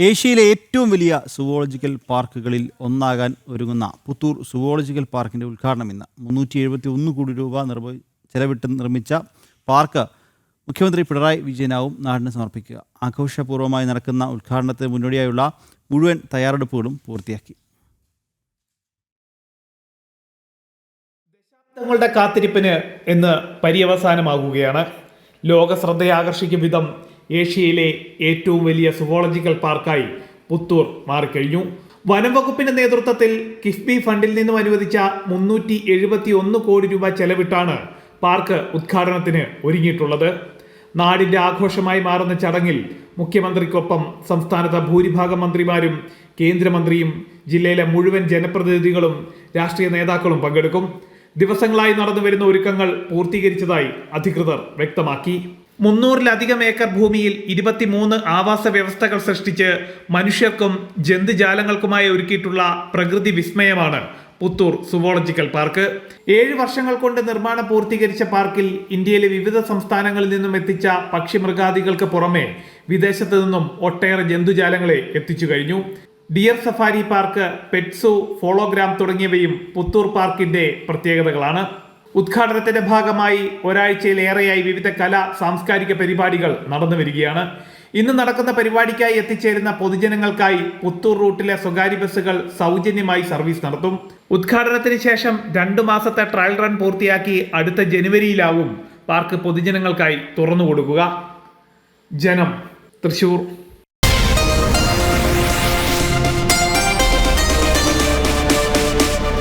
ഏഷ്യയിലെ ഏറ്റവും വലിയ സുവോളജിക്കൽ പാർക്കുകളിൽ ഒന്നാകാൻ ഒരുങ്ങുന്ന പുത്തൂർ സുവോളജിക്കൽ പാർക്കിൻ്റെ ഉദ്ഘാടനം ഇന്ന് 371 കോടി രൂപ ചെലവിട്ട് നിർമ്മിച്ച പാർക്ക് മുഖ്യമന്ത്രി പിണറായി വിജയനാവും നാടിന് സമർപ്പിക്കുക. ആഘോഷപൂർവ്വമായി നടക്കുന്ന ഉദ്ഘാടനത്തിന് മുന്നോടിയായുള്ള മുഴുവൻ തയ്യാറെടുപ്പുകളും പൂർത്തിയാക്കി. ദശാബ്ദങ്ങളുടെ കാത്തിരിപ്പിന് ഇന്ന് പര്യവസാനമാകുകയാണ്. ലോക ശ്രദ്ധയെ ആകർഷിക്കും വിധം ഏഷ്യയിലെ ഏറ്റവും വലിയ സുവോളജിക്കൽ പാർക്കായി പുത്തൂർ മാറിക്കഴിഞ്ഞു. വനം വകുപ്പിന്റെ നേതൃത്വത്തിൽ കിഫ്ബി ഫണ്ടിൽ നിന്നും അനുവദിച്ച 371 കോടി രൂപ ചെലവിട്ടാണ് പാർക്ക് ഉദ്ഘാടനത്തിന് ഒരുങ്ങിയിട്ടുള്ളത്. നാടിന്റെ ആഘോഷമായി മാറുന്ന ചടങ്ങിൽ മുഖ്യമന്ത്രിക്കൊപ്പം സംസ്ഥാനത്തെ ഭൂരിഭാഗം മന്ത്രിമാരും കേന്ദ്രമന്ത്രിയും ജില്ലയിലെ മുഴുവൻ ജനപ്രതിനിധികളും രാഷ്ട്രീയ നേതാക്കളും പങ്കെടുക്കും. ദിവസങ്ങളായി നടന്നു വരുന്ന ഒരുക്കങ്ങൾ പൂർത്തീകരിച്ചതായി അധികൃതർ വ്യക്തമാക്കി. 300-ലധികം ഏക്കർ ഭൂമിയിൽ 23 ആവാസ വ്യവസ്ഥകൾ സൃഷ്ടിച്ച് മനുഷ്യർക്കും ജന്തുജാലങ്ങൾക്കുമായി ഒരുക്കിയിട്ടുള്ള പ്രകൃതി വിസ്മയമാണ് പുത്തൂർ സുവോളജിക്കൽ പാർക്ക്. 7 വർഷങ്ങൾ കൊണ്ട് നിർമ്മാണം പൂർത്തീകരിച്ച പാർക്കിൽ ഇന്ത്യയിലെ വിവിധ സംസ്ഥാനങ്ങളിൽ നിന്നും എത്തിച്ച പക്ഷിമൃഗാദികൾക്ക് പുറമെ വിദേശത്തു നിന്നും ഒട്ടേറെ ജന്തുജാലങ്ങളെ എത്തിച്ചു കഴിഞ്ഞു. ഡിയർ സഫാരി പാർക്ക്, പെറ്റ്സു, ഫോളോഗ്രാം തുടങ്ങിയവയും പുത്തൂർ പാർക്കിന്റെ പ്രത്യേകതകളാണ്. ഉദ്ഘാടനത്തിന്റെ ഭാഗമായി ഒരാഴ്ചയിലേറെയായി വിവിധ സാംസ്കാരിക പരിപാടികൾ നടന്നു വരികയാണ്. ഇന്ന് നടക്കുന്ന പരിപാടിക്കായി എത്തിച്ചേരുന്ന പൊതുജനങ്ങൾക്കായി പുത്തൂർ റൂട്ടിലെ സ്വകാര്യ ബസ്സുകൾ സൗജന്യമായി സർവീസ് നടത്തും. ഉദ്ഘാടനത്തിന് ശേഷം 2 മാസത്തെ ട്രയൽ റൺ പൂർത്തിയാക്കി അടുത്ത ജനുവരിയിലാവും പാർക്ക് പൊതുജനങ്ങൾക്കായി തുറന്നു കൊടുക്കുക. ജനം, തൃശൂർ.